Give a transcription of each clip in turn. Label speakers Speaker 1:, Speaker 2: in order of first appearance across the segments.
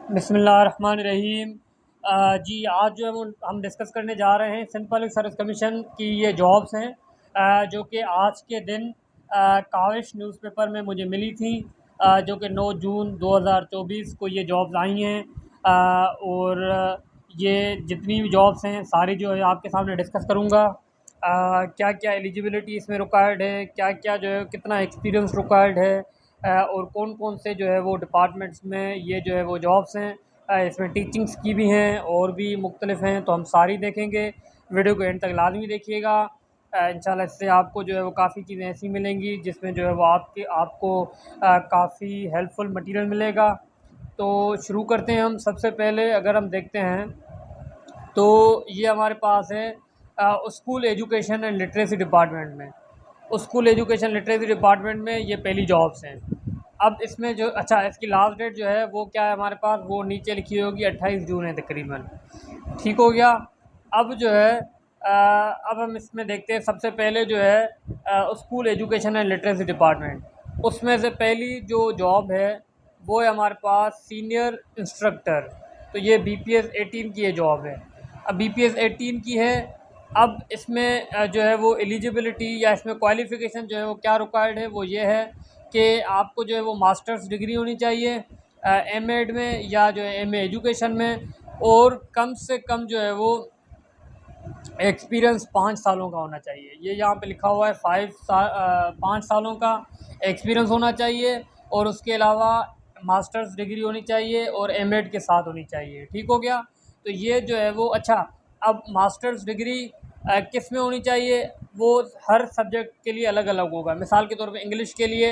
Speaker 1: बिस्मिल्लाहिर्रहमानिर्रहीम। जी आज जो है वो हम डिस्कस करने जा रहे हैं सिंध पब्लिक सर्विस कमीशन की ये जॉब्स हैं, जो कि आज के दिन काविश न्यूज़पेपर में मुझे मिली थी, जो कि 9 जून 2024 को ये जॉब्स आई हैं। और ये जितनी भी जॉब्स हैं सारी जो है आपके सामने डिस्कस करूँगा। क्या क्या एलिजिबिलिटी इसमें रिक्वायर्ड है, क्या क्या जो है कितना एक्सपीरियंस रिक्वायर्ड है, और कौन कौन से जो है वो डिपार्टमेंट्स में ये जो है वो जॉब्स हैं। इसमें टीचिंग्स की भी हैं और भी मुख्तलिफ हैं, तो हम सारी देखेंगे। वीडियो को एंड तक लाजमी देखिएगा। इंशाल्लाह इससे आपको जो है वो काफ़ी चीज़ें ऐसी मिलेंगी जिसमें जो है वो आपको काफ़ी हेल्पफुल मटेरियल मिलेगा। तो शुरू करते हैं हम। सबसे पहले अगर हम देखते हैं तो ये हमारे पास है school education and literacy department में। स्कूल एजुकेशन लिटरेसी डिपार्टमेंट में ये पहली जॉब्स हैं। अब इसमें जो अच्छा इसकी लास्ट डेट जो है वो क्या है हमारे पास, वो नीचे लिखी होगी 28 जून है तकरीबन। ठीक हो गया। अब जो है अब हम इसमें देखते हैं। सबसे पहले जो है school education and literacy department, उसमें से पहली जो जॉब है वो है हमारे पास सीनियर इंस्ट्रक्टर। तो ये BPS 18 की ये जॉब है। अब BPS 18 की है। अब इसमें जो है वो एलिजिबिलिटी या इसमें क्वालिफ़िकेशन जो है वो क्या रिक्वायर्ड है, वो ये है कि आपको जो है वो मास्टर्स डिग्री होनी चाहिए M.Ed में या जो है MA एजुकेशन में, और कम से कम जो है वो एक्सपीरियंस 5 सालों का होना चाहिए। ये यहाँ पे लिखा हुआ है 5 सालों का एक्सपीरियंस होना चाहिए, और उसके अलावा मास्टर्स डिग्री होनी चाहिए और M.Ed के साथ होनी चाहिए। ठीक हो गया। तो ये जो है वो अच्छा, अब मास्टर्स डिग्री किस में होनी चाहिए, वो हर सब्जेक्ट के लिए अलग अलग होगा। मिसाल के तौर पे इंग्लिश के लिए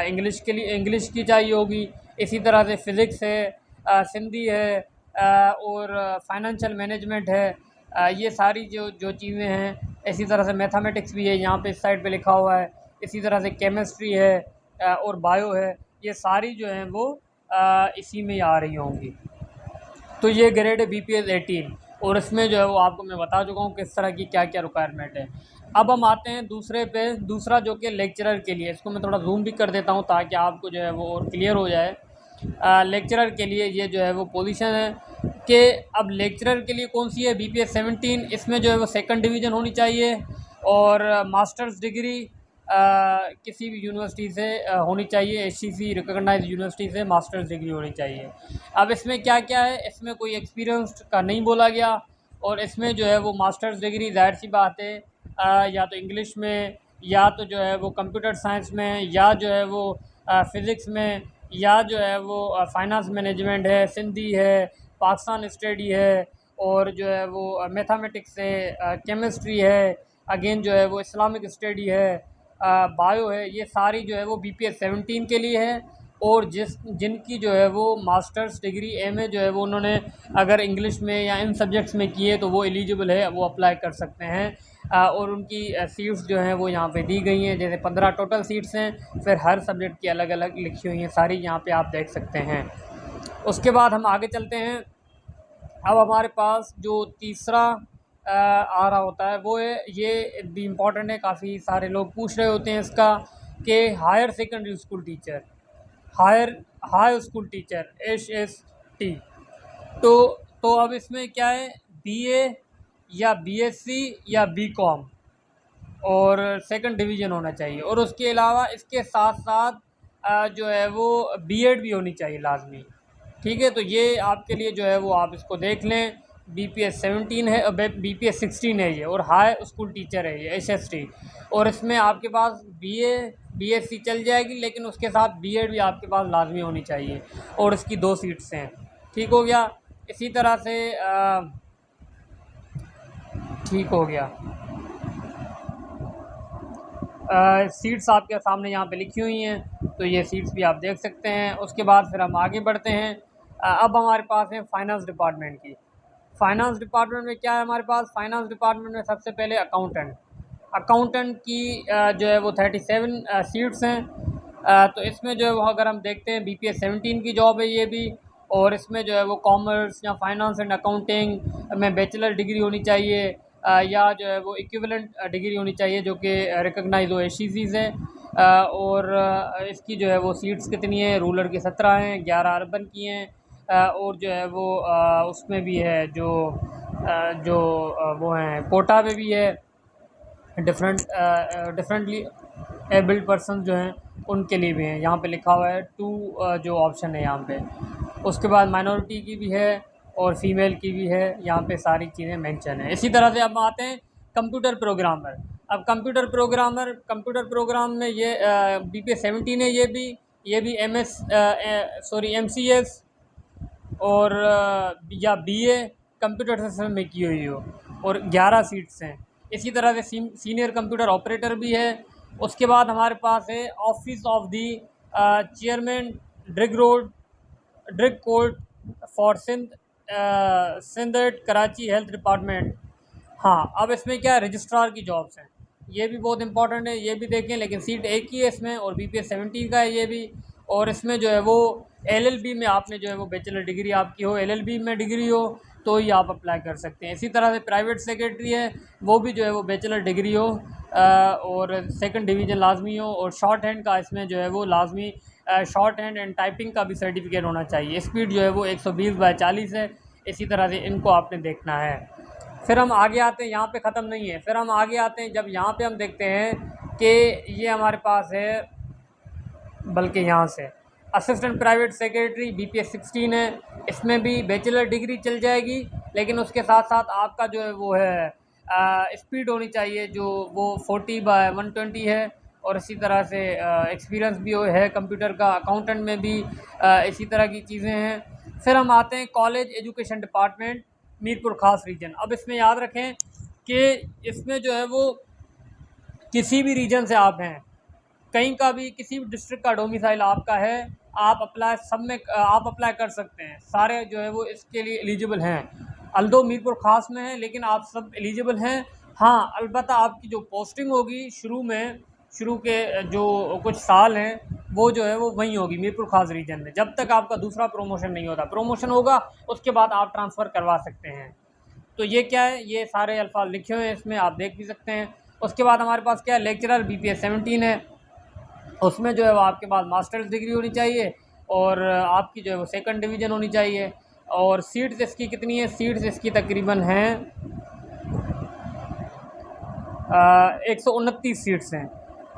Speaker 1: इंग्लिश की चाहिए होगी। इसी तरह से फ़िज़िक्स है, सिंधी है, और फाइनेंशियल मैनेजमेंट है। ये सारी जो जो चीज़ें हैं। इसी तरह से मैथमेटिक्स भी है, यहाँ पे इस साइड पे लिखा हुआ है। इसी तरह से केमिस्ट्री है, और बायो है। ये सारी जो हैं वो इसी में ही आ रही होंगी। तो ये ग्रेड है BPS 18, और इसमें जो है वो आपको मैं बता चुका हूँ किस तरह की क्या क्या रिक्वायरमेंट है। अब हम आते हैं दूसरे पे, दूसरा जो कि लेक्चरर के लिए। इसको मैं थोड़ा जूम भी कर देता हूँ ताकि आपको जो है वो और क्लियर हो जाए। लेक्चरर के लिए ये जो है वो पोजीशन है कि अब लेक्चरर के लिए कौन सी है, BPS 17। इसमें जो है वो सेकंड डिवीज़न होनी चाहिए, और मास्टर्स डिग्री किसी भी यूनिवर्सिटी से होनी चाहिए। HCC रिकॉग्नाइज्ड यूनिवर्सिटी से मास्टर्स डिग्री होनी चाहिए। अब इसमें क्या क्या है, इसमें कोई एक्सपीरियंस का नहीं बोला गया, और इसमें जो है वो मास्टर्स डिग्री ज़ाहिर सी बात है या तो इंग्लिश में, या तो जो है वो कंप्यूटर साइंस में, या जो है वो फ़िज़िक्स में, या जो है वो फाइनेंस मैनेजमेंट है, सिंधी है, पाकिस्तान स्टडी है, और जो है वो मैथमेटिक्स है, केमिस्ट्री है, अगेन जो है वो इस्लामिक स्टडी है, बायो है। ये सारी जो है वो BPS 17 के लिए है। और जिनकी जो है वो मास्टर्स डिग्री MA जो है वो उन्होंने अगर इंग्लिश में या इन सब्जेक्ट्स में किए तो वो एलिजिबल है, वो अप्लाई कर सकते हैं। और उनकी सीट्स जो हैं वो यहाँ पे दी गई हैं। जैसे 15 टोटल सीट्स हैं, फिर हर सब्जेक्ट की अलग अलग लिखी हुई हैं सारी, यहाँ पे आप देख सकते हैं। उसके बाद हम आगे चलते हैं। अब हमारे पास जो तीसरा आ रहा होता है वो है, ये भी इम्पॉर्टेंट है, काफ़ी सारे लोग पूछ रहे होते हैं इसका, कि higher secondary school teacher, higher high school teacher HST। तो तो अब इसमें क्या है, BA या BSc या BCom, और सेकंड डिवीज़न होना चाहिए, और उसके अलावा इसके साथ साथ जो है वो B.Ed भी होनी चाहिए लाजमी। ठीक है। तो ये आपके लिए जो है वो आप इसको देख लें। BPS 17 है, BPS 16 है ये, और हाई स्कूल टीचर है ये HST। और इसमें आपके पास BA BSc चल जाएगी, लेकिन उसके साथ B.Ed भी आपके पास लाजमी होनी चाहिए, और इसकी 2 सीट्स हैं। ठीक हो गया। इसी तरह से ठीक हो गया। सीट्स आपके सामने यहाँ पे लिखी हुई हैं, तो ये सीट्स भी आप देख सकते हैं। उसके बाद फिर हम आगे बढ़ते हैं। अब हमारे पास है फाइनेंस डिपार्टमेंट की। फाइनेंस डिपार्टमेंट में क्या है हमारे पास, फाइनेंस डिपार्टमेंट में सबसे पहले अकाउंटेंट। अकाउंटेंट की जो है वो 37 सीट्स हैं। तो इसमें जो है वो अगर हम देखते हैं BPS 17 की जॉब है ये भी, और इसमें जो है वो कॉमर्स या फाइनेंस एंड अकाउंटिंग में बैचलर डिग्री होनी चाहिए, या जो है वो इक्विवेलेंट डिग्री होनी चाहिए जो कि रिकॉग्नाइज हो HCC से। और इसकी जो है वो सीट्स कितनी है, रूरल की 17 हैं, 11 अर्बन की हैं। और जो है वो उसमें भी है जो वो हैं कोटा में भी है, डिफरेंटली एबल्ड पर्सन जो हैं उनके लिए भी हैं। यहाँ पे लिखा हुआ है 2 जो ऑप्शन है यहाँ पे। उसके बाद माइनॉरिटी की भी है और फीमेल की भी है, यहाँ पे सारी चीज़ें मेंशन है। इसी तरह से अब आते हैं कंप्यूटर प्रोग्रामर। अब कंप्यूटर प्रोग्राम में ये BPS 17 है, ये भी MCS और या BA कंप्यूटर सिस्टम में की हुई हो, और 11 सीट्स हैं। इसी तरह से सीनियर कंप्यूटर ऑपरेटर भी है। उसके बाद हमारे पास है office of the chairman drug court for Sindh Karachi health department. हाँ, अब इसमें क्या है, रजिस्ट्रार की जॉब्स हैं, ये भी बहुत इंपॉर्टेंट है, ये भी देखें। लेकिन सीट एक ही है इसमें, और BPS 17 का है ये भी। और इसमें जो है वो LLB में आपने जो है वो बैचलर डिग्री आपकी हो, LLB में डिग्री हो तो ही आप अप्लाई कर सकते हैं। इसी तरह से प्राइवेट सेक्रेटरी है, वो भी जो है वो बैचलर डिग्री हो और सेकंड डिवीज़न लाजमी हो, और शॉर्ट हैंड का इसमें जो है वो लाजमी शॉर्ट हैंड एंड टाइपिंग का भी सर्टिफिकेट होना चाहिए। स्पीड जो है वो 120/40 है। इसी तरह से इनको आपने देखना है। फिर हम आगे आते हैं, यहाँ पे ख़त्म नहीं है, फिर हम आगे आते हैं। जब यहाँ पे हम देखते हैं कि ये हमारे पास है, बल्कि यहाँ से असिस्टेंट प्राइवेट सेक्रेटरी BPS 16 है। इसमें भी बैचलर डिग्री चल जाएगी, लेकिन उसके साथ साथ आपका जो है वो है स्पीड होनी चाहिए जो वो 40/120 है। और इसी तरह से एक्सपीरियंस भी है कंप्यूटर का। अकाउंटेंट में भी इसी तरह की चीज़ें हैं। फिर हम आते हैं कॉलेज एजुकेशन डिपार्टमेंट मीरपुर ख़ास रीजन। अब इसमें याद रखें कि इसमें जो है वो किसी भी रीजन से आप हैं, कहीं का भी किसी भी डिस्ट्रिक्ट का डोमिसाइल आपका है, आप अप्लाई कर सकते हैं। सारे जो है वो इसके लिए एलिजिबल हैं। अल्दो मीरपुर ख़ास में है, लेकिन आप सब एलिजिबल हैं। हाँ, अलबत्ता आपकी जो पोस्टिंग होगी शुरू के जो कुछ साल हैं वो जो है वो वहीं होगी मीरपुर ख़ास रीजन में, जब तक आपका दूसरा प्रमोशन नहीं होता। प्रमोशन होगा उसके बाद आप ट्रांसफ़र करवा सकते हैं। तो ये क्या है, ये सारे अल्फाज लिखे हुए हैं इसमें, आप देख भी सकते हैं। उसके बाद हमारे पास क्या है, लेक्चरर BPS 17 है। उसमें जो है वो आपके पास मास्टर्स डिग्री होनी चाहिए, और आपकी जो है वो सेकंड डिवीज़न होनी चाहिए। और सीट्स इसकी कितनी है, सीट्स इसकी तकरीबन हैं 129 सीट्स हैं।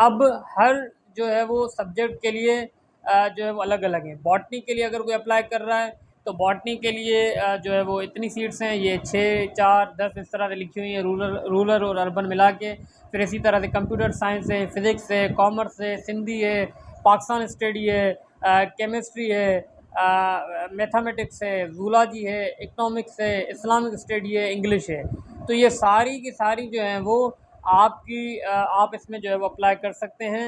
Speaker 1: अब हर जो है वो सब्जेक्ट के लिए जो है वो अलग अलग हैं। बॉटनी के लिए अगर कोई अप्लाई कर रहा है तो बॉटनी के लिए जो है वो इतनी सीट्स हैं, ये 6, 4, 10 इस तरह से लिखी हुई हैं, रूरल और अर्बन मिला के। फिर इसी तरह से कंप्यूटर साइंस है, फ़िज़िक्स है, कॉमर्स है, सिंधी है, पाकिस्तान स्टडी है, केमिस्ट्री है, मैथमेटिक्स है, जूलॉजी है, इकनॉमिक्स है, इस्लामिक स्टडी है, इंग्लिश है। तो ये सारी की सारी जो हैं वो आप इसमें जो है वो अप्लाई कर सकते हैं।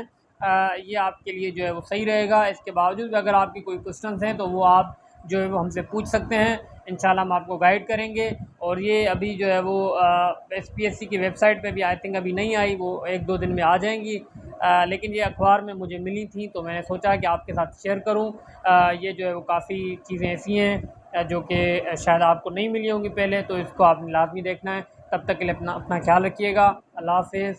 Speaker 1: ये आपके लिए जो है वो सही रहेगा। इसके बावजूद भी अगर आपकी कोई क्वेश्चंस हैं तो वो आप जो है वो हमसे पूछ सकते हैं, इंशाल्लाह हम आपको गाइड करेंगे। और ये अभी जो है वो SPSC की वेबसाइट पे भी आई थिंक अभी नहीं आई, वो 1-2 दिन में आ जाएंगी। लेकिन ये अखबार में मुझे मिली थी तो मैंने सोचा कि आपके साथ शेयर करूं। ये जो है वो काफ़ी चीज़ें ऐसी हैं जो कि शायद आपको नहीं मिली होंगी पहले, तो इसको आपने लाजमी देखना है। तब तक के लिए अपना ख्याल रखिएगा। अल्लाह हाफ़िज़।